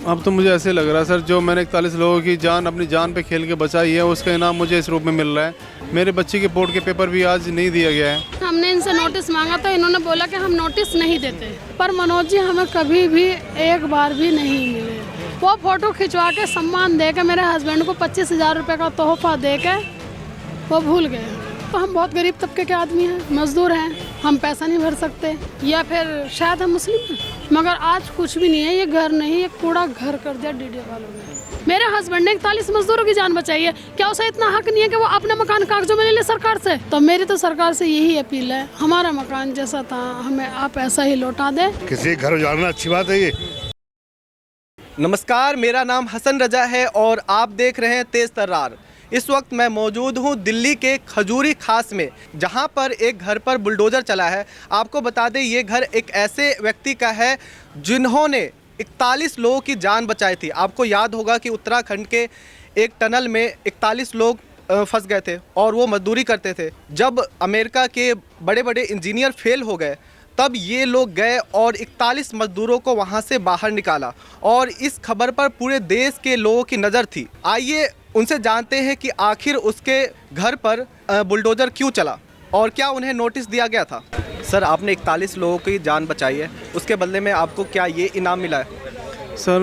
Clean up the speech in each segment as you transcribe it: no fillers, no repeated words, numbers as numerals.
अब तो मुझे ऐसे लग रहा है सर, जो मैंने 41 लोगों की जान अपनी जान पे खेल के बचाई है, उसका इनाम मुझे इस रूप में मिल रहा है। मेरे बच्चे के बोर्ड के पेपर भी आज नहीं दिया गया है। हमने इनसे नोटिस मांगा था, इन्होंने बोला कि हम नोटिस नहीं देते, पर मनोज जी हमें कभी भी एक बार भी नहीं मिले। वो फोटो खिंचवा के सम्मान दे के मेरे हस्बैंड को 25,000 रुपये का तोहफा दे के वो भूल गए। तो हम बहुत गरीब तबके के आदमी हैं, मजदूर हैं, हम पैसा नहीं भर सकते, या फिर शायद हम मुस्लिम हैं, मगर आज कुछ भी नहीं है। ये घर नहीं, ये कूड़ा घर कर दिया डीडीए वालों ने। मेरे हस्बैंड ने 41 मजदूरों की जान बचाई है, क्या उसे इतना हक नहीं है कि वो अपना मकान कागजों में ले ले सरकार से? तो मेरी तो सरकार से यही अपील है, हमारा मकान जैसा था हमें आप ऐसा ही लौटा दें। किसी घर उजाड़ना अच्छी बात है ये। नमस्कार, मेरा नाम हसन रजा है और आप देख रहे हैं तेज तर्रार। इस वक्त मैं मौजूद हूं दिल्ली के खजूरी खास में, जहां पर एक घर पर बुलडोज़र चला है। आपको बता दें, ये घर एक ऐसे व्यक्ति का है जिन्होंने 41 लोगों की जान बचाई थी। आपको याद होगा कि उत्तराखंड के एक टनल में 41 लोग फंस गए थे और वो मजदूरी करते थे। जब अमेरिका के बड़े बड़े इंजीनियर फेल हो गए, तब ये लोग गए और 41 मजदूरों को वहाँ से बाहर निकाला और इस खबर पर पूरे देश के लोगों की नज़र थी। आइए उनसे जानते हैं कि आखिर उसके घर पर बुलडोज़र क्यों चला और क्या उन्हें नोटिस दिया गया था। सर, आपने 41 लोगों की जान बचाई है, उसके बदले में आपको क्या ये इनाम मिला है? सर,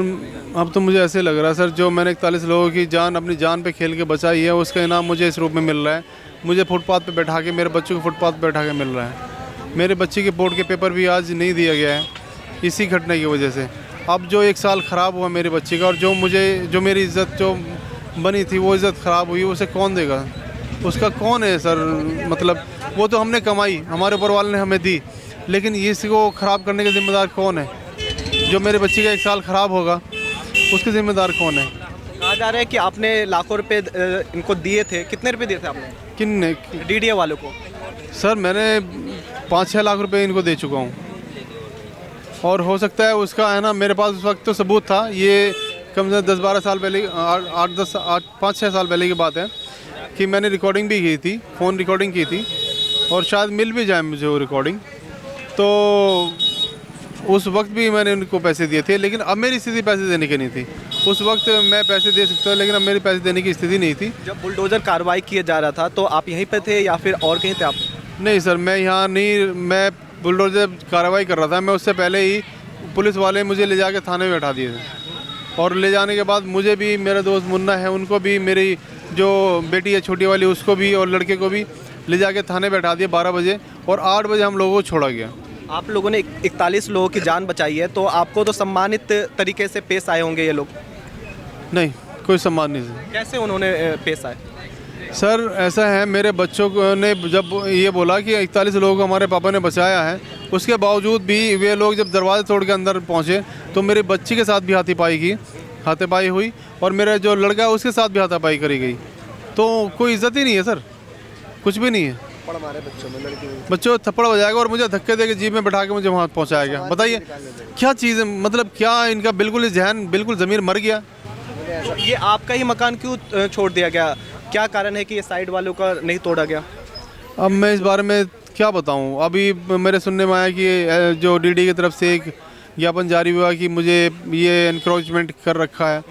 अब तो मुझे ऐसे लग रहा है सर, जो मैंने 41 लोगों की जान अपनी जान पे खेल के बचाई है, उसका इनाम मुझे इस रूप में मिल रहा है। मुझे फुटपाथ पे बैठा के, मेरे बच्चों को फुटपाथ पे बैठा के मिल रहा है। मेरे बच्चे के बोर्ड के पेपर भी आज नहीं दिया गया है इसी घटना की वजह से। अब जो 1 साल ख़राब हुआ मेरे बच्चे का, और जो मेरी इज़्ज़त जो बनी थी वो इज़्ज़त ख़राब हुई, उसे कौन देगा? उसका कौन है सर? मतलब वो तो हमने कमाई, हमारे ऊपर वाले ने हमें दी, लेकिन इसको ख़राब करने का ज़िम्मेदार कौन है? जो मेरे बच्चे का 1 साल ख़राब होगा उसके ज़िम्मेदार कौन है? कहा जा रहा है कि आपने लाखों रुपए इनको दिए थे। कितने रुपए दिए थे आपने? किन ने? डीडीए वालों को। सर, मैंने 5-6 लाख रुपए इनको दे चुका हूँ, और हो सकता है उसका है ना, मेरे पास उस वक्त तो सबूत था। ये कम से कम 10-12 साल पहले, 5-6 साल पहले की बात है कि मैंने रिकॉर्डिंग भी की थी, फ़ोन रिकॉर्डिंग की थी, और शायद मिल भी जाए मुझे वो रिकॉर्डिंग। तो उस वक्त भी मैंने उनको पैसे दिए थे, लेकिन अब मेरी स्थिति पैसे देने की नहीं थी। उस वक्त मैं पैसे दे सकता था, लेकिन अब मेरी पैसे देने की स्थिति नहीं थी। जब बुलडोज़र कार्रवाई किया जा रहा था तो आप यहीं पे थे या फिर और कहीं थे आप? नहीं सर, मैं यहाँ नहीं, मैं बुलडोज़र कार्रवाई कर रहा था। मैं उससे पहले ही पुलिस वाले मुझे ले जाके थाने में बैठा दिए थे, और ले जाने के बाद मुझे भी, मेरा दोस्त मुन्ना है, उनको भी, मेरी जो बेटी है छोटी वाली, उसको भी और लड़के को भी ले जाके थाने बैठा दिया 12 बजे, और 8 बजे हम लोगों को छोड़ा गया। आप लोगों ने 41 लोगों की जान बचाई है, तो आपको तो सम्मानित तरीके से पेश आए होंगे ये लोग? नहीं, कोई सम्मान नहीं सर। कैसे उन्होंने पेश आए? सर, ऐसा है, मेरे बच्चों ने जब ये बोला कि 41 लोगों को हमारे पापा ने बचाया है, उसके बावजूद भी वे लोग जब दरवाजे तोड़ के अंदर पहुँचे, तो मेरे बच्चे के साथ भी हाथापाई हुई, और मेरा जो लड़का है उसके साथ भी हाथापाई करी गई। तो कोई इज्जत ही नहीं है सर, कुछ भी नहीं है। बच्चों थप्पड़ बजाएगा और मुझे धक्के देके जीप में बैठा के मुझे वहाँ पहुँचाया गया। बताइए क्या चीज़ है? मतलब क्या इनका बिल्कुल जहन, बिल्कुल ज़मीर मर गया। ये आपका ही मकान क्यों छोड़ दिया गया? क्या कारण है कि ये साइड वालों का नहीं तोड़ा गया? अब मैं इस बारे में क्या बताऊं? अभी मेरे सुनने में आया कि जो डीडी की तरफ से एक ज्ञापन जारी हुआ कि मुझे ये एनक्रोचमेंट कर रखा है।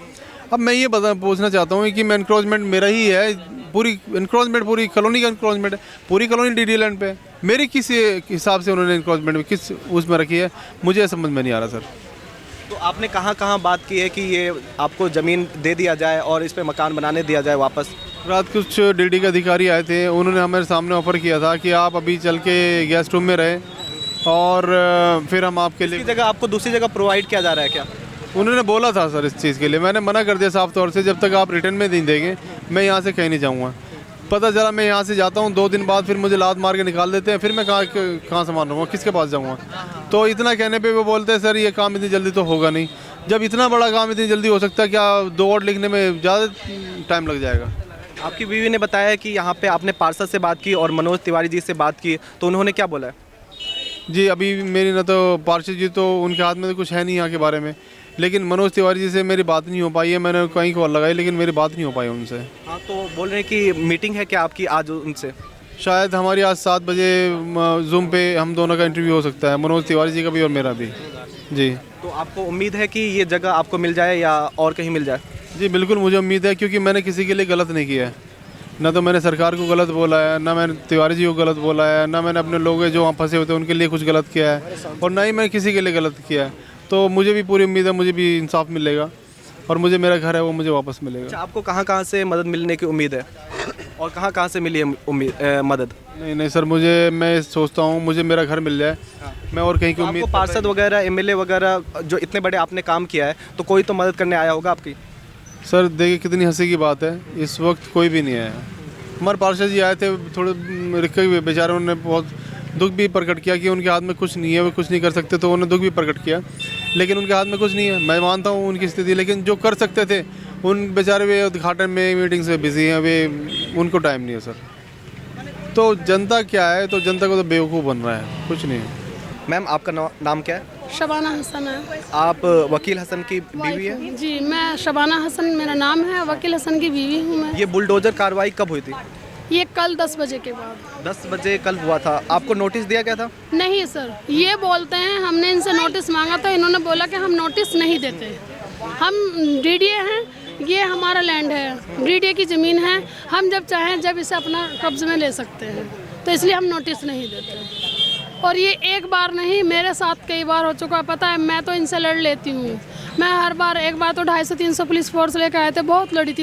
अब मैं ये पूछना चाहता हूँ कि मैं एनक्रोचमेंट मेरा ही है, पूरी एनक्रोचमेंट पूरी कॉलोनी का एनक्रोचमेंट है, पूरी कॉलोनी डीडी लैंड पे है। मेरी किस हिसाब से उन्होंने एनक्रोचमेंट में किस उसमें रखी है, मुझे समझ में नहीं आ रहा सर। तो आपने कहाँ बात की है कि ये आपको ज़मीन दे दिया जाए और इस पे मकान बनाने दिया जाए वापस? रात कुछ डीडी के अधिकारी आए थे, उन्होंने हमारे सामने ऑफ़र किया था कि आप अभी चल के गेस्ट रूम में रहें, और फिर हम आपके लिए जगह आपको दूसरी जगह प्रोवाइड किया जा रहा है क्या? उन्होंने बोला था सर इस चीज़ के लिए। मैंने मना कर दिया साफ तौर से, जब तक आप रिटर्न में नहीं देंगे मैं यहाँ से कहीं नहीं जाऊँगा। पता चला मैं यहाँ से जाता हूँ, 2 दिन बाद फिर मुझे लात मार के निकाल देते हैं, फिर मैं कहाँ सामान रहूँगा, किसके पास जाऊँगा? तो इतना कहने पे वो बोलते हैं सर ये काम इतनी जल्दी तो होगा नहीं। जब इतना बड़ा काम इतनी जल्दी हो सकता है, क्या 2 वर्ड लिखने में ज़्यादा टाइम लग जाएगा? आपकी बीवी ने बताया कि यहाँ पे आपने पार्षद से बात की और मनोज तिवारी जी से बात की, तो उन्होंने क्या बोला है? जी, अभी मेरी ना तो पार्षद जी, तो उनके हाथ में तो कुछ है नहीं यहाँ के बारे में, लेकिन मनोज तिवारी जी से मेरी बात नहीं हो पाई है। मैंने कहीं कॉल लगाई, लेकिन मेरी बात नहीं हो पाई उनसे। हाँ, तो बोल रहे हैं कि मीटिंग है क्या आपकी आज उनसे? शायद हमारी आज 7 बजे जूम पे हम दोनों का इंटरव्यू हो सकता है, मनोज तिवारी जी का भी और मेरा भी। जी। तो आपको उम्मीद है कि ये जगह आपको मिल जाए या और कहीं मिल जाए? जी बिल्कुल मुझे उम्मीद है, क्योंकि मैंने किसी के लिए गलत नहीं किया है। ना तो मैंने सरकार को गलत बोला है, ना मैंने तिवारी जी को गलत बोला है, ना मैंने अपने लोग जो वहाँ फंसे होते हैं उनके लिए कुछ गलत किया है, और ना ही मैंने किसी के लिए गलत किया है। तो मुझे भी पूरी उम्मीद है मुझे भी इंसाफ मिलेगा, और मुझे मेरा घर है वो मुझे वापस मिलेगा। अच्छा, आपको कहाँ से मदद मिलने की उम्मीद है और कहाँ से मिली है मदद? नहीं सर, मैं सोचता हूँ मुझे मेरा घर मिल जाए, मैं और कहीं की तो उम्मीद। आपको पार्षद वगैरह, एमएलए वगैरह जो इतने बड़े आपने काम किया है, तो कोई तो मदद करने आया होगा आपकी? सर देखिए कितनी हंसी की बात है, इस वक्त कोई भी नहीं आया। हमारे पार्षद जी आए थे, थोड़े रिक्के हुए बेचारों ने बहुत दुख भी प्रकट किया कि उनके हाथ में कुछ नहीं है, वो कुछ नहीं कर सकते, तो उन्होंने दुख भी प्रकट किया, लेकिन उनके हाथ में कुछ नहीं है। मैं मानता हूँ उनकी स्थिति, लेकिन जो कर सकते थे उन बेचारे वे उद्घाटन में मीटिंग से बिजी हैं, वे उनको टाइम नहीं है सर। तो जनता क्या है, तो जनता को तो बेवकूफ़ बन रहा है, कुछ नहीं है। मैम आपका नाम क्या है? शबाना हसन है। आप वकील हसन की बीवी है? जी, मैं शबाना हसन मेरा नाम है, वकील हसन की बीवी हूँ मैं। ये बुलडोजर कार्रवाई कब हुई थी? ये कल 10 बजे के बाद। 10 बजे कल हुआ था। आपको नोटिस दिया गया था? नहीं सर, ये बोलते हैं हमने इनसे नोटिस मांगा था, इन्होंने बोला कि हम नोटिस नहीं देते, हम डीडीए हैं, ये हमारा लैंड है, डीडीए की ज़मीन है, हम जब चाहें जब इसे अपना कब्जे में ले सकते हैं, तो इसलिए हम नोटिस नहीं देते। और ये एक बार नहीं, मेरे साथ कई बार हो चुका है, पता है, मैं तो इनसे लड़ लेती हूँ। मैं हर बार, एक बार तो 250-300 पुलिस फोर्स लेकर आए थे, बहुत लड़ी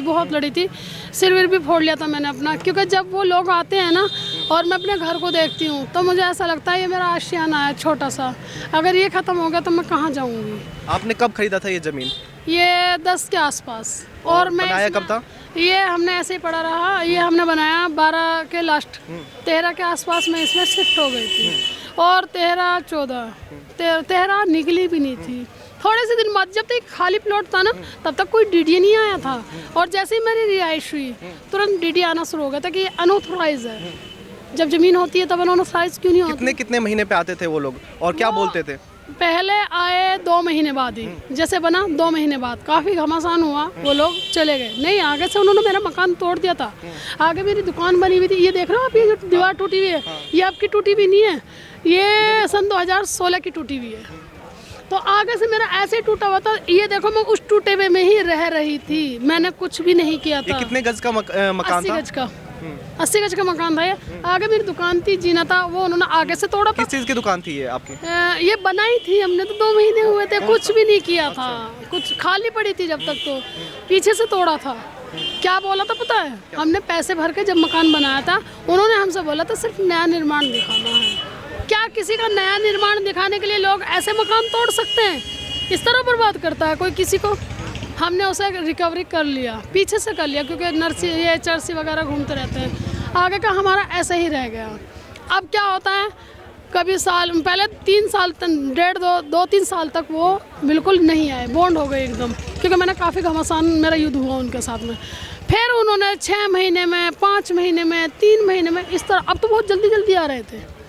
थी, सिर भी फोड़ लिया था मैंने अपना, क्योंकि जब वो लोग आते हैं ना और मैं अपने घर को देखती हूँ तो मुझे ऐसा लगता है ये मेरा आशियाना है छोटा सा, अगर ये ख़त्म हो गया तो मैं कहाँ जाऊँगी। आपने कब खरीदा था ये ज़मीन? ये 10 के आसपास। और मैं बनाया कब था? ये हमने ऐसे ही पड़ा रहा, ये हमने बनाया 12 के लास्ट, 13 के आसपास में इसमें शिफ्ट हो गई थी, और 13 निकली भी नहीं थी। थोड़े से दिन बाद जब तक खाली प्लॉट था ना, तब तक कोई डीडी नहीं आया था, और जैसे ही मेरी रिहाइश हुई तुरंत डीडी आना शुरू हो गया था कि ये अनऑथोराइज है। जब ज़मीन होती है तब अनऑथोराइज क्यों नहीं होती? कितने महीने पे आते थे वो लोग और क्या बोलते थे? पहले आए 2 महीने बाद ही, जैसे बना 2 महीने बाद काफ़ी घमासान हुआ, वो लोग चले गए। नहीं, आगे से उन्होंने मेरा मकान तोड़ दिया था, आगे मेरी दुकान बनी हुई थी, ये देख रहे हो आप, ये जो दीवार टूटी हुई है, ये आपकी टूटी हुई नहीं है, ये सन 2016 की टूटी हुई है। तो आगे से मेरा ऐसे टूटा हुआ था, ये देखो मैं उस टूटे हुए में ही रह रही थी, मैंने कुछ भी नहीं किया था। ये कितने गज का मकान था? 80 गज का, 80 गज का मकान था ये। आगे मेरी दुकान थी, जीना था, वो उन्होंने आगे से तोड़ा था। किस चीज़ की दुकान थी ये आपकी? ये बनाई थी हमने, तो 2 महीने हुए थे, कुछ भी नहीं किया था, कुछ खाली पड़ी थी जब तक, तो पीछे से तोड़ा था। क्या बोला था पता है? हमने पैसे भर के जब मकान बनाया था, उन्होंने हमसे बोला था सिर्फ नया निर्माण दिखाना है। क्या किसी का नया निर्माण दिखाने के लिए लोग ऐसे मकान तोड़ सकते हैं? इस तरह बर्बाद करता है कोई किसी को? हमने उसे रिकवरी कर लिया, पीछे से कर लिया, क्योंकि नर्सी ये चर्सी वगैरह घूमते रहते हैं, आगे का हमारा ऐसे ही रह गया। अब क्या होता है, कभी साल पहले 3 साल तक, 2-3 साल तक वो बिल्कुल नहीं आए, बॉन्ड हो गए एकदम, क्योंकि मैंने काफ़ी घमासान मेरा युद्ध हुआ उनके साथ में। फिर उन्होंने 6 महीने में, 5 महीने में, 3 महीने में, इस तरह। अब तो बहुत जल्दी आ रहे थे।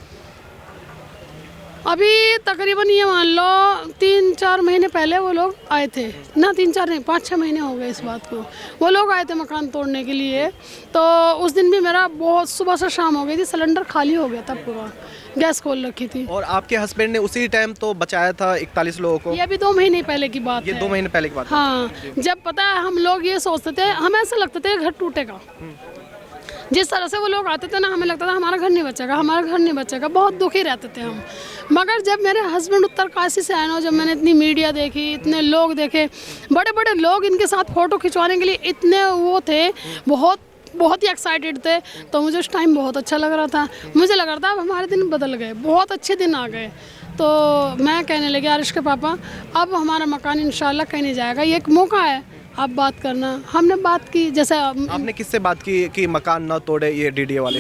अभी तकरीबन ये मान लो 3-4 महीने पहले वो लोग आए थे ना, 3-4 नहीं, 5-6 महीने हो गए इस बात को, वो लोग आए थे मकान तोड़ने के लिए। तो उस दिन भी मेरा बहुत सुबह से शाम हो गई थी, सिलेंडर खाली हो गया था पूरा, गैस खोल रखी थी। और आपके हस्बैंड ने उसी टाइम तो बचाया था 41 लोगों को? ये अभी 2 महीने पहले की बात ये है। 2 महीने पहले की बात है। हाँ, जब पता है हम लोग ये सोचते थे, हमें ऐसा लगता था घर टूटेगा, जिस तरह से वो लोग आते थे ना, हमें लगता था हमारा घर नहीं बचेगा, हमारा घर नहीं बचेगा, बहुत दुखी रहते थे हम। मगर जब मेरे हस्बैंड उत्तरकाशी से आए ना, जब मैंने इतनी मीडिया देखी, इतने लोग देखे, बड़े बड़े लोग इनके साथ फ़ोटो खिंचवाने के लिए इतने वो थे, बहुत ही एक्साइटेड थे, तो मुझे उस टाइम बहुत अच्छा लग रहा था। मुझे लग रहा था अब हमारे दिन बदल गए, बहुत अच्छे दिन आ गए। तो मैं कहने लगी आरिश के पापा, अब हमारा मकान इंशाल्लाह कहीं नहीं जाएगा, ये एक मौका है, आप बात करना। हमने बात की, जैसे आपने किससे बात की कि मकान न तोड़े ये डीडीए वाले?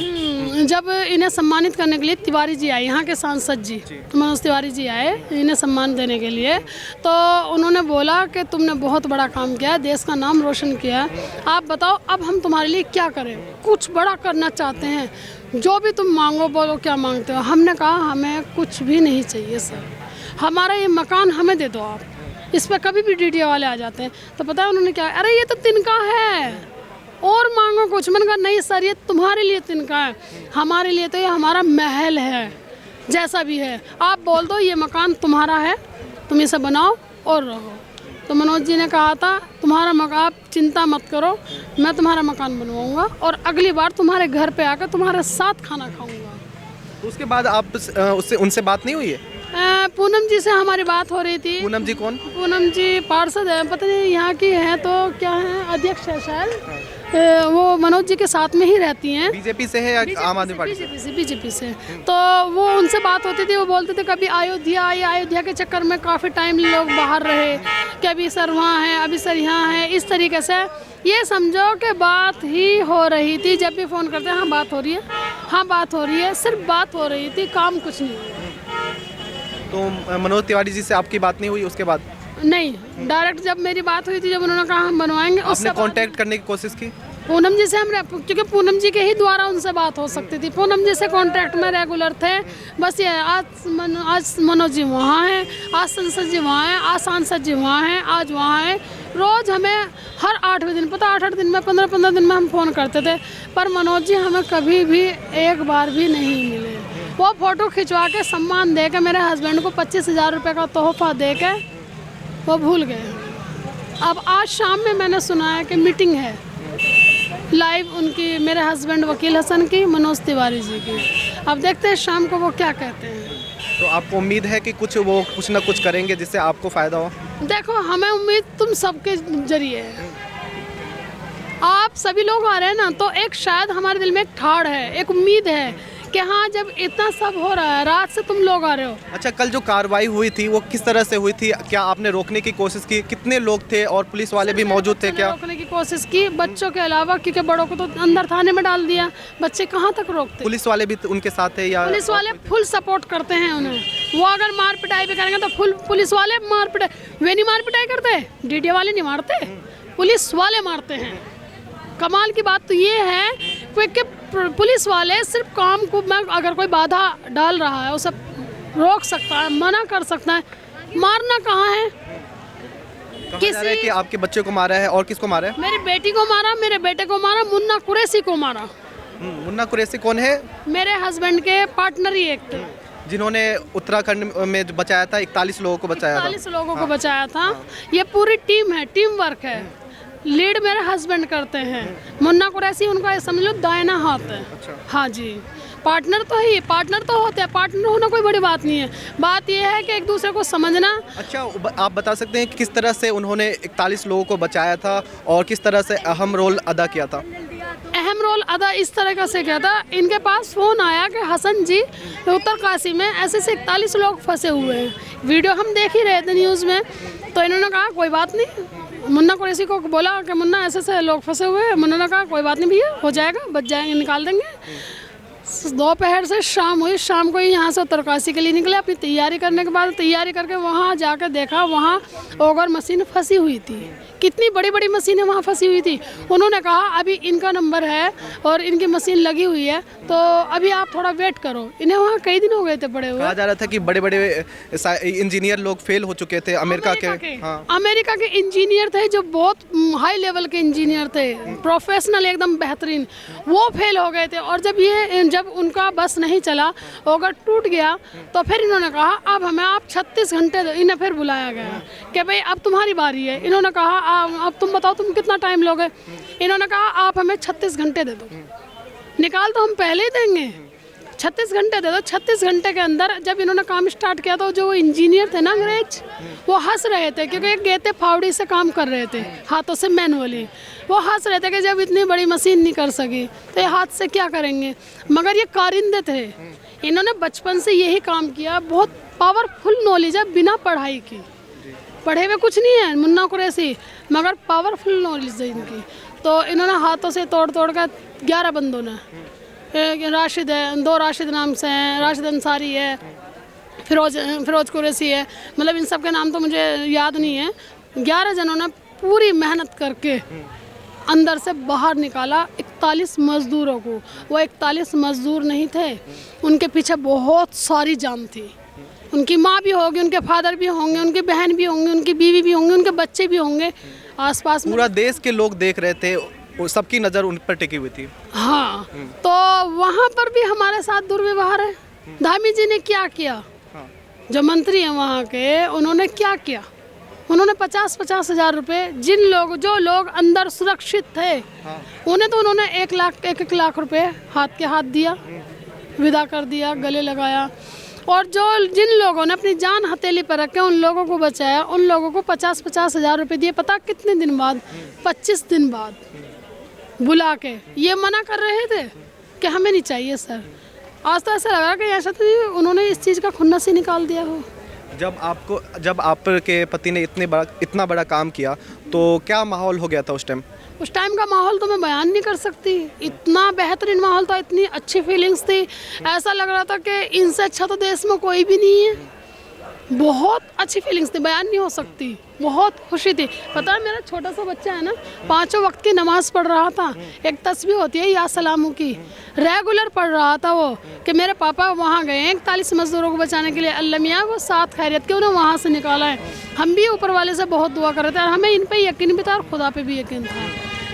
जब इन्हें सम्मानित करने के लिए तिवारी जी आए, यहाँ के सांसद जी मनोज तिवारी जी आए इन्हें सम्मान देने के लिए, तो उन्होंने बोला कि तुमने बहुत बड़ा काम किया, देश का नाम रोशन किया, आप बताओ अब हम तुम्हारे लिए क्या करें, कुछ बड़ा करना चाहते हैं, जो भी तुम मांगो, बोलो क्या मांगते हो। हमने कहा हमें कुछ भी नहीं चाहिए सर, हमारा ये मकान हमें दे दो आप, इस पर कभी भी डीडीए वाले आ जाते हैं। तो पता है उन्होंने क्या, अरे ये तो तिनका है और मांगो कुछ। मैंने कहा नहीं सर, ये तुम्हारे लिए तिनका है, हमारे लिए तो ये हमारा महल है, जैसा भी है आप बोल दो, ये मकान तुम्हारा है, तुम इसे बनाओ, और रहो। तो मनोज जी ने कहा था तुम्हारा मकान, आप चिंता मत करो, मैं तुम्हारा मकान बनवाऊंगा और अगली बार तुम्हारे घर पे आकर तुम्हारे साथ खाना खाऊंगा। तो उसके बाद आप उससे उनसे बात नहीं हुई है? पूनम जी से हमारी बात हो रही थी। पूनम जी कौन? पूनम जी पार्षद है, पता नहीं यहाँ की है तो क्या है, अध्यक्ष है शायद। वो मनोज जी के साथ में ही रहती हैं। बीजेपी से है या आम आदमी पार्टी से? बीजेपी से। तो वो उनसे बात होती थी, वो बोलते थे कभी अयोध्या आए, अयोध्या के चक्कर में काफ़ी टाइम लोग बाहर रहे, कि अभी सर वहाँ हैं, अभी सर यहाँ हैं, इस तरीके से ये समझो कि बात ही हो रही थी। जब भी फ़ोन करते हैं हाँ बात हो रही है, हाँ बात हो रही है, सिर्फ बात हो रही थी, काम कुछ नहीं हुआ। तो मनोज तिवारी जी से आपकी बात नहीं हुई उसके बाद? नहीं, डायरेक्ट जब मेरी बात हुई थी, जब उन्होंने कहा हम बनवाएंगे, आपने कांटेक्ट करने की कोशिश की? पूनम जी से हम, क्योंकि पूनम जी के ही द्वारा उनसे बात हो सकती थी, पूनम जी से कांटेक्ट में रेगुलर थे। बस ये आज मनोज जी वहाँ हैं, आज संसद जी वहाँ हैं, आज सांसद जी वहाँ हैं, आज वहाँ हैं। रोज़ हमें हर 8वें दिन, पता 8-8 दिन में, 15-15 दिन में हम फ़ोन करते थे, पर मनोज जी हमें कभी भी एक बार भी नहीं मिले। वो फ़ोटो खिंचवा के सम्मान दे के मेरे हस्बैंड को 25,000 रुपये का तोहफा दे के वो भूल गए। अब आज शाम में मैंने सुना है कि मीटिंग है लाइव उनकी, मेरे हस्बैंड वकील हसन की, मनोज तिवारी जी की। अब देखते हैं शाम को वो क्या कहते हैं। तो आपको उम्मीद है कि वो कुछ ना कुछ करेंगे जिससे आपको फ़ायदा हो? देखो, हमें उम्मीद तुम सबके जरिए है। आप सभी लोग आ रहे हैं ना, तो एक शायद हमारे दिल में एक ठाड़ है, एक उम्मीद है कि हाँ जब इतना सब हो रहा है, रात से तुम लोग आ रहे हो। अच्छा, कल जो कार्रवाई हुई थी वो किस तरह से हुई थी? क्या आपने रोकने की कोशिश की? कितने लोग थे और पुलिस वाले भी मौजूद थे क्या? रोकने की कोशिश की, बच्चों के अलावा, क्योंकि बड़ों को तो अंदर थाने में डाल दिया, बच्चे कहाँ तक रोकते? पुलिस वाले भी उनके साथ थे या? पुलिस वाले फुल सपोर्ट करते हैं उन्हें। वो अगर मार पिटाई भी करेंगे तो फुल पुलिस वाले मार पिटाई, वे नहीं मार पिटाई करते, डीडीए वाले नहीं मारते, पुलिस वाले मारते हैं। कमाल की बात तो ये है कि पुलिस वाले सिर्फ काम को में अगर कोई बाधा डाल रहा है उसे रोक सकता है, मना कर सकता है, मारना कहाँ है? कहा जा रहा है कि आपके बच्चे को मारा है और किसको मारा है? मेरी बेटी को मारा, मेरे बेटे को मारा, मुन्ना कुरैशी को मारा। मुन्ना कुरैशी कौन है? मेरे हस्बैंड के पार्टनर ही एक थे, जिन्होंने उत्तराखंड में जो बचाया था, 41 लोगों को बचाया था। 41 लोगों को बचाया था। ये पूरी टीम है, टीम वर्क है। लीड मेरे हस्बैंड करते हैं, मुन्ना कुरैशी उनका समझ लो दाहिना हाथ है। हाँ जी, पार्टनर तो ही, पार्टनर तो होते हैं, पार्टनर होना कोई बड़ी बात नहीं है। बात यह है कि एक दूसरे को समझना। अच्छा, आप बता सकते हैं कि किस तरह से उन्होंने 41 लोगों को बचाया था और किस तरह से अहम रोल अदा किया था? अहम रोल अदा इस तरह से किया था, इनके पास फ़ोन आया कि हसन जी उत्तरकाशी में ऐसे 41 लोग फंसे हुए हैं। वीडियो हम देख ही रहे थे न्यूज़ में, तो इन्होंने कहा कोई बात नहीं, मुन्ना कुरैशी को बोला कि मुन्ना ऐसे लोग फंसे हुए हैं। मुन्ना ने कहा कोई बात नहीं भैया, हो जाएगा, बच जाएंगे, निकाल देंगे। दोपहर से शाम हुई, शाम को ही यहाँ से उत्तरकाशी के लिए निकले। अपनी तैयारी करने के बाद, तैयारी करके वहाँ जाकर देखा, वहाँ ओवर मशीन फंसी हुई थी। कितनी बड़ी बड़ी मशीनें वहाँ फंसी हुई थी। उन्होंने कहा अभी इनका नंबर है और इनकी मशीन लगी हुई है, तो अभी आप थोड़ा वेट करो। इन्हें वहाँ कई दिन हो गए थे पड़े हुए। कहा जा रहा था कि बड़े बड़े इंजीनियर लोग फेल हो चुके थे अमेरिका के। हाँ। अमेरिका के इंजीनियर थे जो बहुत हाई लेवल के इंजीनियर थे, प्रोफेशनल एकदम बेहतरीन, वो फेल हो गए थे। और जब उनका बस नहीं चला, अगर टूट गया, तो फिर इन्होंने कहा अब हमें आप 36 घंटे दो। इन्हें फिर बुलाया गया कि भाई अब तुम्हारी बारी है। इन्होंने कहा अब तुम बताओ तुम कितना टाइम लोगे। इन्होंने कहा आप हमें 36 घंटे दे दो। निकाल तो हम पहले ही देंगे, 36 घंटे दे दो। 36 घंटे के अंदर जब इन्होंने काम स्टार्ट किया तो जो इंजीनियर थे ना अंग्रेज, वो हंस रहे थे, क्योंकि गए थे फावड़ी से काम कर रहे थे, हाथों से मैनुअली। वो हंस रहे थे कि जब इतनी बड़ी मशीन नहीं कर सकी तो ये हाथ से क्या करेंगे। मगर ये कारिंदे थे, इन्होंने बचपन से यही काम किया। बहुत पावरफुल नॉलेज है, बिना पढ़ाई की, पढ़े हुए कुछ नहीं है मुन्ना कुरैशी, मगर पावरफुल नॉलेज है इनकी। तो इन्होंने हाथों से तोड़ तोड़ कर 11 बंदों ने, राशिद है, 2 राशिद नाम से हैं, राशिद अंसारी है, फिरोज कुरैशी है, मतलब इन सब के नाम तो मुझे याद नहीं है। 11 जनों ने पूरी मेहनत करके अंदर से बाहर निकाला 41 मज़दूरों को। वो 41 मज़दूर नहीं थे, उनके पीछे बहुत सारी जान थी। उनकी माँ भी होगी, उनके फादर भी होंगे, उनकी बहन भी होंगी, उनकी बीवी भी होंगी, उनके बच्चे भी होंगे। आसपास पूरा देश के लोग देख रहे थे, सबकी नज़र उन पर टिकी हुई थी। हाँ, तो वहाँ पर भी हमारे साथ दुर्व्यवहार है। धामी जी ने क्या किया, जो मंत्री हैं वहाँ के, उन्होंने क्या किया, उन्होंने 50-50 हज़ार रुपये जो लोग अंदर सुरक्षित थे उन्हें तो उन्होंने 1 लाख रुपए हाथ के हाथ दिया, विदा कर दिया, गले लगाया। और जिन लोगों ने अपनी जान हथेली पर रख के उन लोगों को बचाया, उन लोगों को 50-50 हज़ार रुपये दिए। पता कितने दिन बाद? 25 दिन बाद बुला के ये मना कर रहे थे कि हमें नहीं चाहिए सर। आज तो ऐसा लगा कि ऐसा तो उन्होंने इस चीज़ का खुन्नस ही निकाल दिया हो। जब आपके पति ने इतना बड़ा काम किया तो क्या माहौल हो गया था उस टाइम? उस टाइम का माहौल तो मैं बयान नहीं कर सकती। इतना बेहतरीन माहौल था, इतनी अच्छी फीलिंग्स थी, ऐसा लग रहा था कि इनसे अच्छा तो देश में कोई भी नहीं है। बहुत अच्छी फीलिंग्स थी, बयान नहीं हो सकती। बहुत खुशी थी। पता है मेरा छोटा सा बच्चा है ना, 5 वक्त की नमाज पढ़ रहा था। एक तस्बीह होती है या सलामू की, रेगुलर पढ़ रहा था वो कि मेरे पापा वहाँ गए हैं 41 मजदूरों को बचाने के लिए, अल्लाह मियाँ वो 7 खैरियत के उन्हें वहाँ से निकाला है। हम भी ऊपर वाले से बहुत दुआ कर रहे थे और हमें इन पे यकीन भी था और खुदा पे भी यकीन था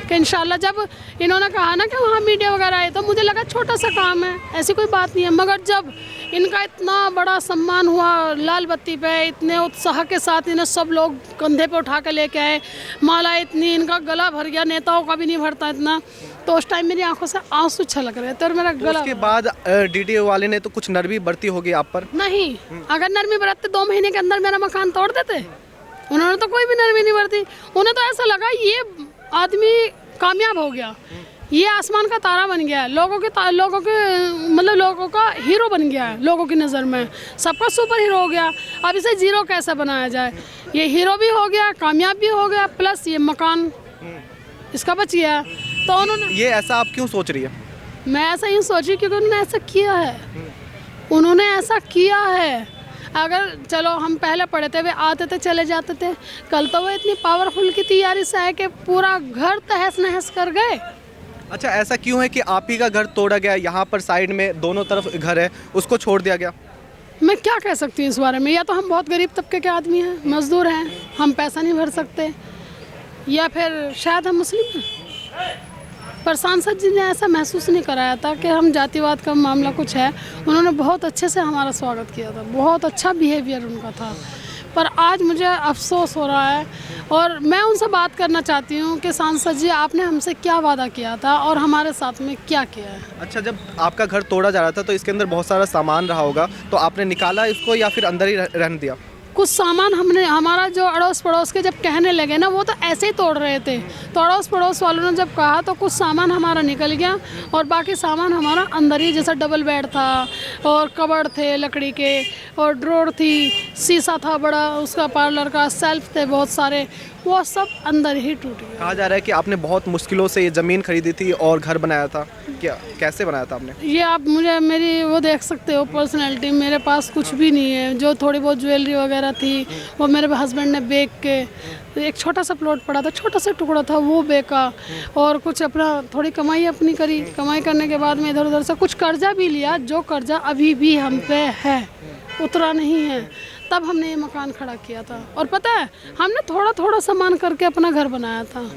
कि इंशाल्लाह। जब इन्होंने कहा ना कि वहाँ मीडिया वगैरह आए तो मुझे लगा छोटा सा काम है, ऐसी कोई बात नहीं है। मगर जब इनका इतना बड़ा सम्मान हुआ लाल बत्ती पे, इतने उत्साह के साथ इन्हें सब लोग कंधे पे उठा के लेके आए, माला इतनी, इनका गला भर गया, नेताओं का भी नहीं भरता इतना। तो उस टाइम मेरी आंखों से आंसू छलक रहे थे और मेरा गला। उसके बाद डीडीओ वाले ने तो कुछ नरमी बरती होगी आप पर? नहीं, अगर नरमी बरतते 2 महीने के अंदर मेरा मकान तोड़ देते। उन्होंने तो कोई भी नरमी नहीं बरती। उन्हें तो ऐसा लगा ये आदमी कामयाब हो गया, ये आसमान का तारा बन गया है, लोगों का हीरो बन गया है, लोगों की नज़र में सबका सुपर हीरो हो गया। अब इसे जीरो कैसे बनाया जाए? ये हीरो भी हो गया, कामयाब भी हो गया, प्लस ये मकान इसका बच गया। तो उन्होंने ये ऐसा आप क्यों सोच रही है? मैं ऐसा ही सोची क्योंकि उन्होंने ऐसा किया है। उन्होंने ऐसा किया है। अगर चलो हम पहले पढ़े थे, वे आते थे चले जाते थे, कल तो वो इतनी पावरफुल की तैयारी से है कि पूरा घर तहस नहस कर गए। अच्छा, ऐसा क्यों है कि आप ही का घर तोड़ा गया? यहाँ पर साइड में दोनों तरफ घर है, उसको छोड़ दिया गया। मैं क्या कह सकती हूँ इस बारे में? या तो हम बहुत गरीब तबके के आदमी हैं, मजदूर हैं, हम पैसा नहीं भर सकते, या फिर शायद हम मुस्लिम हैं। पर सांसद जी ने ऐसा महसूस नहीं कराया था कि हम जातिवाद का मामला कुछ है। उन्होंने बहुत अच्छे से हमारा स्वागत किया था, बहुत अच्छा बिहेवियर उनका था। पर आज मुझे अफसोस हो रहा है और मैं उनसे बात करना चाहती हूँ कि सांसद जी आपने हमसे क्या वादा किया था और हमारे साथ में क्या किया है। अच्छा, जब आपका घर तोड़ा जा रहा था तो इसके अंदर बहुत सारा सामान रहा होगा, तो आपने निकाला इसको या फिर अंदर ही रहने दिया? कुछ सामान हमारा जो अड़ोस पड़ोस के जब कहने लगे ना, वो तो ऐसे ही तोड़ रहे थे, तो अड़ोस पड़ोस वालों ने जब कहा तो कुछ सामान हमारा निकल गया और बाकी सामान हमारा अंदर ही, जैसा डबल बेड था और कबर्ड थे लकड़ी के और ड्रॉर थी, शीशा था बड़ा उसका, पार्लर का सेल्फ थे बहुत सारे, वो सब अंदर ही टूट गया। कहा जा रहा है कि आपने बहुत मुश्किलों से ये ज़मीन खरीदी थी और घर बनाया था, क्या कैसे बनाया था आपने? ये आप मुझे मेरी वो देख सकते हो पर्सनैलिटी, मेरे पास कुछ भी नहीं है। जो थोड़ी बहुत ज्वेलरी वगैरह थी वो मेरे हस्बैंड ने बेच के, एक छोटा सा प्लॉट पड़ा था, छोटा सा टुकड़ा था, वो बेचा और कुछ अपना थोड़ी कमाई अपनी करी। कमाई करने के बाद में इधर उधर से कुछ कर्जा भी लिया, जो कर्जा अभी भी हम पे है, उतरा नहीं है। तब हमने ये मकान खड़ा किया था और पता है हमने थोड़ा थोड़ा सामान करके अपना घर बनाया था।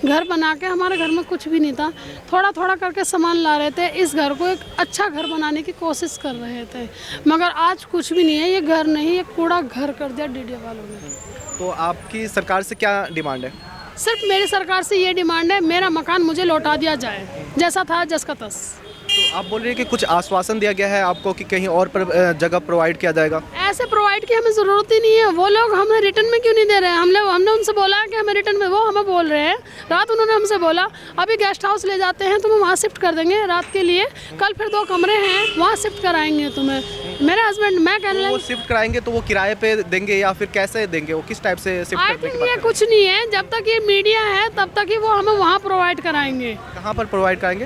घर बना के, हमारे घर में कुछ भी नहीं था, थोड़ा थोड़ा करके सामान ला रहे थे, इस घर को एक अच्छा घर बनाने की कोशिश कर रहे थे। मगर आज कुछ भी नहीं है, ये घर नहीं, ये कूड़ा घर कर दिया डीडीओ वालों ने। तो आपकी सरकार से क्या डिमांड है? सिर्फ मेरी सरकार से ये डिमांड है, मेरा मकान मुझे लौटा दिया जाए, जैसा था जस का तस। तो आप बोल रहे हैं कि कुछ आश्वासन दिया गया है आपको कि कहीं और पर जगह प्रोवाइड किया जाएगा? ऐसे प्रोवाइड की हमें ज़रूरत ही नहीं है। वो लोग हमें रिटर्न में क्यों नहीं दे रहे हैं? हमने उनसे बोला है कि हमें रिटर्न में, वो हमें बोल रहे हैं, रात उन्होंने हमसे बोला अभी गेस्ट हाउस ले जाते हैं, तुम्हें वहाँ शिफ्ट कर देंगे रात के लिए, कल फिर 2 कमरे हैं वहाँ शिफ्ट कराएंगे तुम्हें। मेरे हस्बैंड, मैं कहने लगी वो शिफ्ट कराएंगे तो वो किराए पे देंगे या फिर कैसे देंगे? वो किस टाइप से शिफ्ट आई करने की थिंक बात ये कर रहे कुछ नहीं है, जब तक ये मीडिया है तब तक ही वो हमें वहाँ प्रोवाइड कराएंगे। हैं? कहाँ पर प्रोवाइड कराएंगे?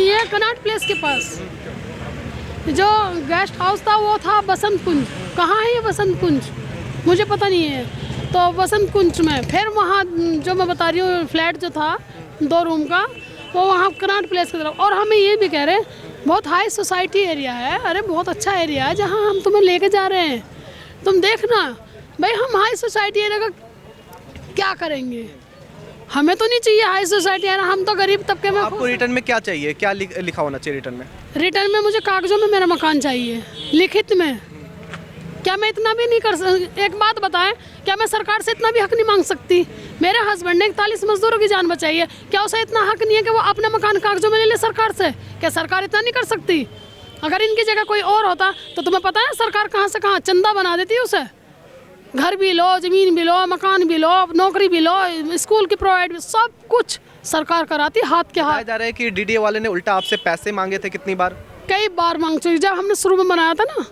ये कनॉट प्लेस के पास जो गेस्ट हाउस था वो था बसंत कुंज। कहाँ है ये बसंत कुंज? मुझे पता नहीं है। तो बसंत कुंज में फिर वहाँ जो मैं बता रही हूँ फ्लैट जो था 2 रूम का, वो वहाँ कनॉट प्लेस की तरफ। और हमें ये भी कह रहे हैं बहुत हाई सोसाइटी एरिया है, अरे बहुत अच्छा एरिया है जहाँ हम तुम्हें लेके जा रहे हैं, तुम देखना। भाई हम हाई सोसाइटी एरिया का क्या करेंगे? हमें तो नहीं चाहिए हाई सोसाइटी एरिया, हम तो गरीब तबके में। आपको रिटर्न में क्या चाहिए? क्या लिखा होना चाहिए रिटर्न में? रिटर्न में मुझे कागजों में मेरा मकान चाहिए, लिखित में। क्या मैं इतना भी नहीं एक बात बताएं, क्या मैं सरकार से इतना भी हक नहीं मांग सकती? मेरे हस्बैंड ने 41 मजदूरों की जान बचाई है, क्या उसे इतना हक नहीं है कि वो अपना मकान कागजों में ले ले सरकार से? क्या सरकार इतना नहीं कर सकती? अगर इनकी जगह कोई और होता तो तुम्हें पता है सरकार कहाँ से कहाँ चंदा बना देती है उसे। घर भी लो, ज़मीन भी लो, मकान भी लो, नौकरी भी लो, स्कूल की प्रोवाइड भी, सब कुछ सरकार कराती हाथ के हाथ। जा रहा है कि डीडीए वाले ने उल्टा आपसे पैसे मांगे थे, कितनी बार? कई बार मांग चुकी। जब हमने शुरू में बनाया था ना,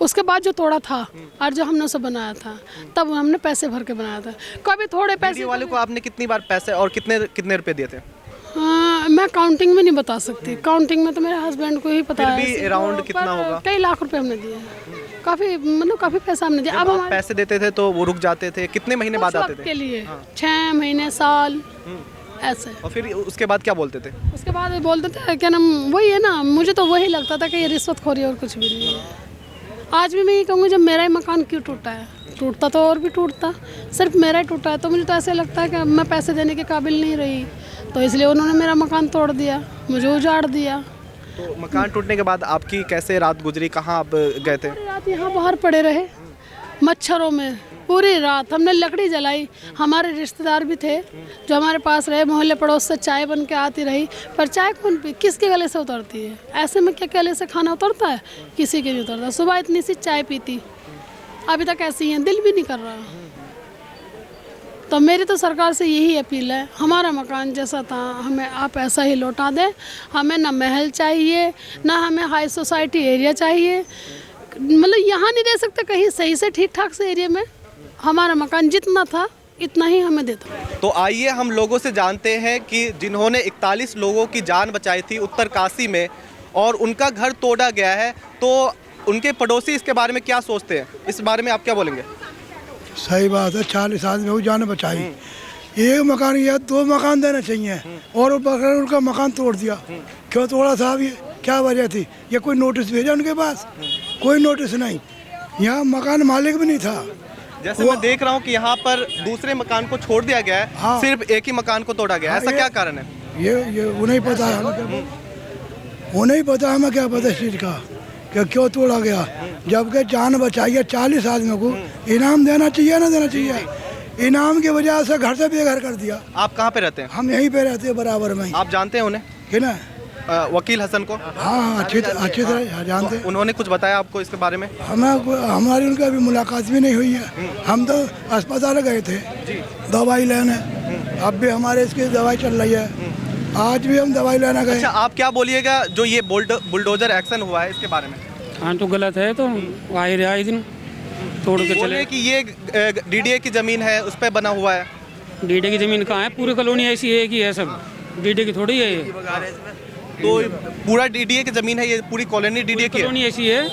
उसके बाद जो तोड़ा था और जो हमने उसे बनाया था, तब हमने पैसे भर के बनाया था। कभी थोड़े पैसे डीडीए वाले को आपने कितनी बार पैसे और कितने कितने रुपए दिए थे? हाँ, मैं काउंटिंग में नहीं बता सकती। काउंटिंग में तो मेरे हस्बैंड को ही पता है। फिर भी अराउंड कितना होगा? कई लाख रुपए हमने दिए हैं, काफ़ी, मतलब काफ़ी पैसा हमने दिया। अब आप हमारे पैसे देते थे तो वो रुक जाते थे, कितने महीने बाद आते थे? के लिए 6 महीने, साल, ऐसे। और फिर उसके बाद क्या बोलते थे? उसके बाद बोलते थे क्या नाम, वही है ना, मुझे तो वही लगता था कि ये रिश्वतखोरी और कुछ भी नहीं है। आज भी मैं ये कहूँगी, जब मेरा ही मकान क्यों टूटा है? टूटता तो और भी टूटता, सिर्फ मेरा ही टूटा है तो मुझे तो ऐसे लगता है कि मैं पैसे देने के काबिल नहीं रही, तो इसलिए उन्होंने मेरा मकान तोड़ दिया, मुझे उजाड़ दिया। तो मकान टूटने के बाद आपकी कैसे रात गुजरी, कहाँ आप गए थे? रात यहाँ बाहर पड़े रहे मच्छरों में, पूरी रात हमने लकड़ी जलाई। हमारे रिश्तेदार भी थे जो हमारे पास रहे, मोहल्ले पड़ोस से चाय बन के आती रही, पर चाय कौन पी, किसके गले से उतरती है? ऐसे में क्या गले से खाना उतरता है? किसी के नहीं उतरता। सुबह इतनी सी चाय पीती, अभी तक ऐसी हैं, दिल भी नहीं कर रहा। तो मेरी तो सरकार से यही अपील है, हमारा मकान जैसा था हमें आप ऐसा ही लौटा दें। हमें ना महल चाहिए, ना हमें हाई सोसाइटी एरिया चाहिए, मतलब यहाँ नहीं दे सकते कहीं सही से ठीक ठाक से एरिया में। हमारा मकान जितना था इतना ही हमें देता। तो आइए हम लोगों से जानते हैं कि जिन्होंने 41 लोगों की जान बचाई थी उत्तरकाशी में और उनका घर तोड़ा गया है, तो उनके पड़ोसी इसके बारे में क्या सोचते हैं, इस बारे में आप क्या बोलेंगे? सही बात है, 40 आदमी को जान बचाई। एक मकान या 2 मकान देना चाहिए और उनका मकान तोड़ दिया। क्यों तोड़ा साहब? ये क्या वजह थी? ये कोई नोटिस भेजा उनके पास? कोई नोटिस नहीं। यहाँ मकान मालिक भी नहीं था। जैसे मैं देख रहा हूँ कि यहाँ पर दूसरे मकान को छोड़ दिया गया है, हाँ। सिर्फ एक ही मकान को तोड़ा गया है। ऐसा क्या कारण है? ये उन्हें पता है, उन्हें पता है, हमें क्या पता इस चीज़ का कि क्यों तोड़ा गया। जबकि जान बचाई है 40 आदमियों को, इनाम देना चाहिए ना देना चाहिए? इनाम की वजह से घर से बेघर कर दिया। आप कहाँ पे रहते हैं? हम यहीं पे रहते हैं बराबर में। आप जानते हैं उन्हें? कि ना? वकील हसन को? हाँ, अच्छी तरह जानते हैं। उन्होंने कुछ बताया आपको इसके बारे में? हमारी उनका अभी मुलाकात भी नहीं हुई है। हम तो अस्पताल गए थे दवाई लेने, अब भी हमारे इसकी दवाई चल रही है, आज भी हम दवाई लेने गए। अच्छा, आप क्या बोलिएगा जो ये बुलडोजर एक्शन हुआ है इसके बारे में? हाँ, तो गलत है, तो आए रहे आए दिन तोड़ के चले। कि ये डीडीए की जमीन है, उस पर बना हुआ है। डीडे की जमीन कहाँ है? पूरी कॉलोनी ऐसी है कि है, सब डीडे की थोड़ी है ये। तो पूरा डीडीए की जमीन है, ये पूरी कॉलोनी डीडीए की है। कॉलोनी ऐसी है।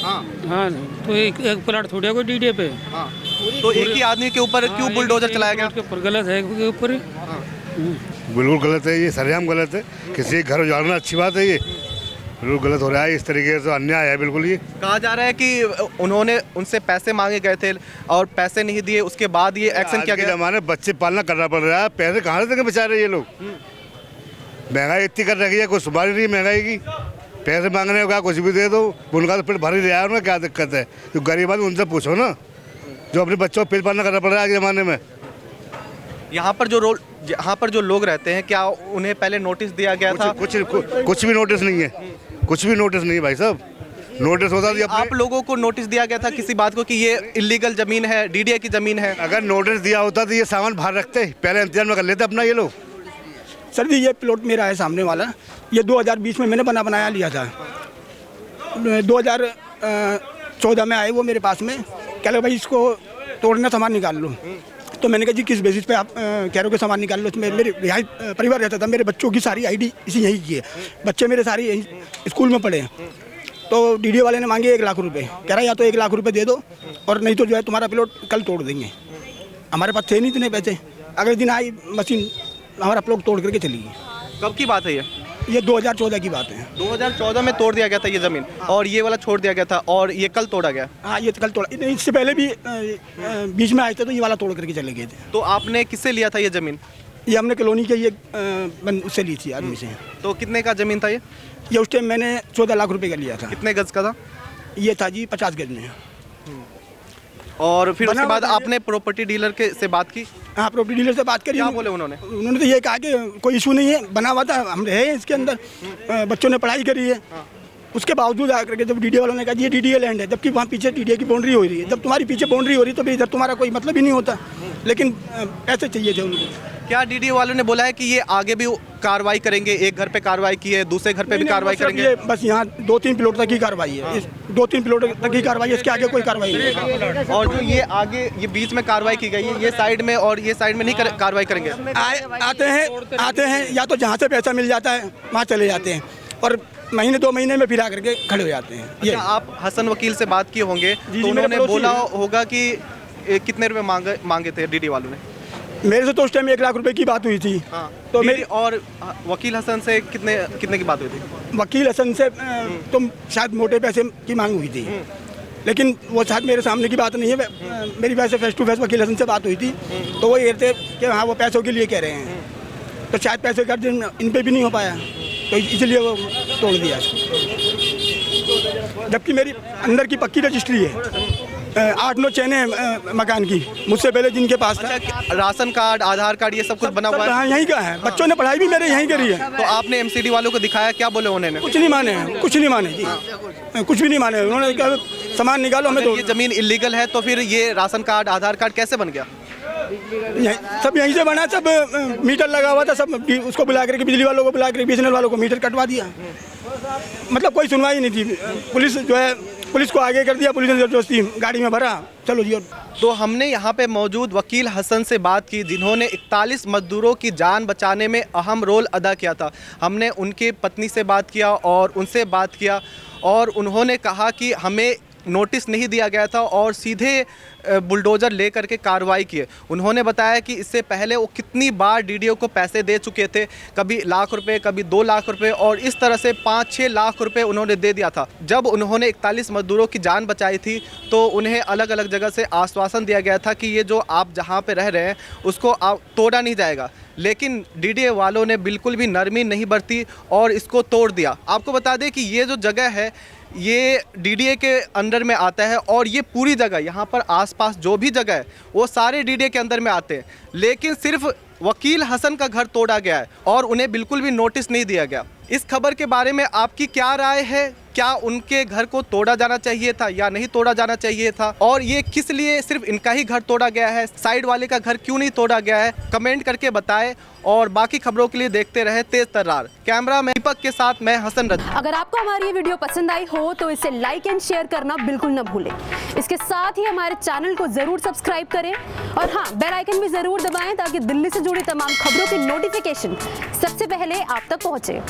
हाँ, तो एक प्लाट थोड़ी है कोई डीडे पे। हाँ। तो एक ही आदमी के ऊपर क्यों बुलडोजर चलाया गया? के ऊपर गलत है, के ऊपर बिल्कुल गलत है, ये सरेआम गलत है। किसी के घर उजाड़ना अच्छी बात है? ये बिल्कुल गलत हो रहा है, इस तरीके से अन्याय है बिल्कुल। ये कहा जा रहा है कि उन्होंने उनसे पैसे मांगे गए थे और पैसे नहीं दिए, उसके बाद ये एक्शन किया गया। हमारे बच्चे पालना करना पड़ रहा है, पैसे कहाँ से देंगे बेचारे ये लोग? महंगाई इतनी कर रखी है, कोई सुधार नहीं महंगाई की। पैसे मांगने का कुछ भी दे दो, उनका तो पेट भर ही रहा है, उनका क्या दिक्कत है? जो गरीब आदमी उनसे पूछो ना, जो अपने बच्चों को पेट पालना करना पड़ रहा है आज के ज़माने में। यहाँ पर जो लोग रहते हैं, क्या उन्हें पहले नोटिस दिया गया था? कुछ भी नोटिस नहीं है, कुछ भी नोटिस नहीं है भाई साहब। नोटिस होता तो आप लोगों को नोटिस दिया गया था किसी बात को कि ये इलीगल जमीन है, डीडीए की जमीन है? अगर नोटिस दिया होता तो ये सामान बाहर रखते, पहले इंतजाम कर लेते अपना ये लोग। सर जी, ये प्लॉट मेरा है सामने वाला, ये 2020 में मैंने बनाया लिया था। 2014 में आए वो मेरे पास में, कह लो भाई इसको तोड़ना सामान निकाल लो। तो मैंने कहा जी किस बेसिस पे आप कह रहे हो कि सामान निकाल लो? मेरे यहाँ परिवार रहता था, मेरे बच्चों की सारी आईडी इसी यहीं की है, बच्चे मेरे सारे यहीं स्कूल में पढ़े हैं। तो डीडीओ वाले ने मांगे 1 लाख रुपए, कह रहा या तो 1 लाख रुपए दे दो और नहीं तो जो है तुम्हारा प्लॉट कल तोड़ देंगे। हमारे पास थे नहीं इतने पैसे। अगले दिन आई मशीन, हमारा प्लॉट तोड़ करके चली गई। कब की बात है ये 2014 की बात है। 2014 में तोड़ दिया गया था ये ज़मीन, और ये वाला छोड़ दिया गया था, और ये कल तोड़ा गया। हाँ, ये कल तोड़ा, इससे पहले भी बीच में आए थे तो ये वाला तोड़ करके चले गए थे। तो आपने किससे लिया था ये ज़मीन? ये हमने कॉलोनी के ये उससे ली थी, आदमी से। तो कितने का ज़मीन था ये? ये उस टाइम मैंने 14 लाख रुपए का लिया था। कितने गज का था? ये था जी 50 गज में। और फिर उसके बना बाद हुआ था आपने प्रॉपर्टी डीलर के से बात की? हाँ, प्रॉपर्टी डीलर से बात करी। क्या बोले उन्होंने? उन्होंने तो ये कहा कि कोई इशू नहीं है, बना हुआ था, हम रहे हैं इसके अंदर, बच्चों ने पढ़ाई करी है। उसके बावजूद आकर के जब डीडीए वालों ने कहा ये डीडीए लैंड है, जबकि वहाँ पीछे डीडीए की बाउंड्री हो रही है। जब तुम्हारी पीछे बाउंड्री हो रही है तो भाई इधर तुम्हारा कोई मतलब ही नहीं होता, लेकिन ऐसे चाहिए थे उनको। क्या डीडीए वालों ने बोला है कि ये आगे भी कार्रवाई करेंगे? एक घर पे कार्रवाई की है, दूसरे घर पे भी कार्रवाई करेंगे? बस यहाँ 2-3 प्लॉट तक ही कार्रवाई है, इस 2-3 प्लॉट तक ही कार्रवाई है, इसके आगे कोई कार्रवाई नहीं है। और जो ये आगे ये बीच में कार्रवाई की गई है, ये साइड में और ये साइड में नहीं कार्रवाई करेंगे? आते हैं या तो जहाँ से पैसा मिल जाता है वहाँ चले जाते हैं, और महीने 2 महीने में फिर आकर के खड़े हो जाते हैं। ये अच्छा, आप हसन वकील से बात किए होंगे तो मेरे उन्होंने पड़ोसी बोला हैं। होगा कि कितने रुपए मांगे थे डीडी वालों ने? मेरे से तो उस टाइम 1 लाख रुपए की बात हुई थी। तो मेरी और वकील हसन से कितने की बात हुई थी? वकील हसन से तो शायद मोटे पैसे की मांग हुई थी, लेकिन वो शायद मेरे सामने की बात नहीं है। मेरी वैसे फेस टू फेस वकील हसन से बात हुई थी, तो वो ये थे कि हाँ वो पैसों के लिए कह रहे हैं, तो शायद पैसे का दिन इन पे भी नहीं हो पाया, तो इसलिए वो तोड़ दिया इसको। जबकि मेरी अंदर की पक्की रजिस्ट्री है, 8-9 चैने हैं मकान की, मुझसे पहले जिनके पास था। अच्छा, राशन कार्ड, आधार कार्ड, ये सब कुछ बना हुआ है? हाँ, यहीं का है, बच्चों ने पढ़ाई भी मेरे यहीं करी है। तो आपने एमसीडी वालों को दिखाया, क्या बोले उन्होंने? कुछ नहीं माने हैं, कुछ नहीं माने जी, कुछ भी नहीं माने। उन्होंने कहा सामान निकालो, हमें अगर ये जमीन इलीगल है तो फिर ये राशन कार्ड, आधार कार्ड कैसे बन गया? सब यहीं से बना, सब मीटर लगा हुआ था, सब उसको बुला करके, बिजली वालों को बुला करके, बीएसएनएल वालों को मीटर कटवा दिया। मतलब कोई सुनवाई नहीं थी। पुलिस जो है, पुलिस को आगे कर दिया, पुलिस ने जबरदस्ती गाड़ी में भरा, चलो जी। तो हमने यहाँ पे मौजूद वकील हसन से बात की, जिन्होंने 41 मजदूरों की जान बचाने में अहम रोल अदा किया था। हमने उनकी पत्नी से बात किया और उनसे बात किया, और उन्होंने कहा कि हमें नोटिस नहीं दिया गया था और सीधे बुलडोज़र ले करके कार्रवाई किए। उन्होंने बताया कि इससे पहले वो कितनी बार डीडीओ को पैसे दे चुके थे, कभी लाख रुपए, कभी 2 लाख रुपए, और इस तरह से 5-6 लाख रुपए उन्होंने दे दिया था। जब उन्होंने 41 मजदूरों की जान बचाई थी तो उन्हें अलग अलग जगह से आश्वासन दिया गया था कि ये जो आप जहाँ पे रह रहे हैं उसको तोड़ा नहीं जाएगा, लेकिन डीडीए वालों ने बिल्कुल भी नरमी नहीं बरती और इसको तोड़ दिया। आपको बता दें कि ये जो जगह है ये डीडीए के अंडर में आता है, और ये पूरी जगह यहाँ पर आसपास जो भी जगह है वो सारे डीडीए के अंदर में आते हैं, लेकिन सिर्फ वकील हसन का घर तोड़ा गया है और उन्हें बिल्कुल भी नोटिस नहीं दिया गया। इस खबर के बारे में आपकी क्या राय है? क्या उनके घर को तोड़ा जाना चाहिए था या नहीं तोड़ा जाना चाहिए था? और ये किस लिए सिर्फ इनका ही घर तोड़ा गया है, साइड वाले का घर क्यों नहीं तोड़ा गया है? कमेंट करके बताएं, और बाकी खबरों के लिए देखते रहे तेज तर्रार। कैमरा में दीपक के साथ मैं हसन रजा। अगर आपको हमारी ये वीडियो पसंद आई हो तो इसे लाइक एंड शेयर करना बिल्कुल न भूलें। इसके साथ ही हमारे चैनल को जरूर सब्सक्राइब करें, और हाँ, बेल आइकन भी जरूर दबाएं ताकि दिल्ली से जुड़ी तमाम खबरों की नोटिफिकेशन सबसे पहले आप तक पहुंचे।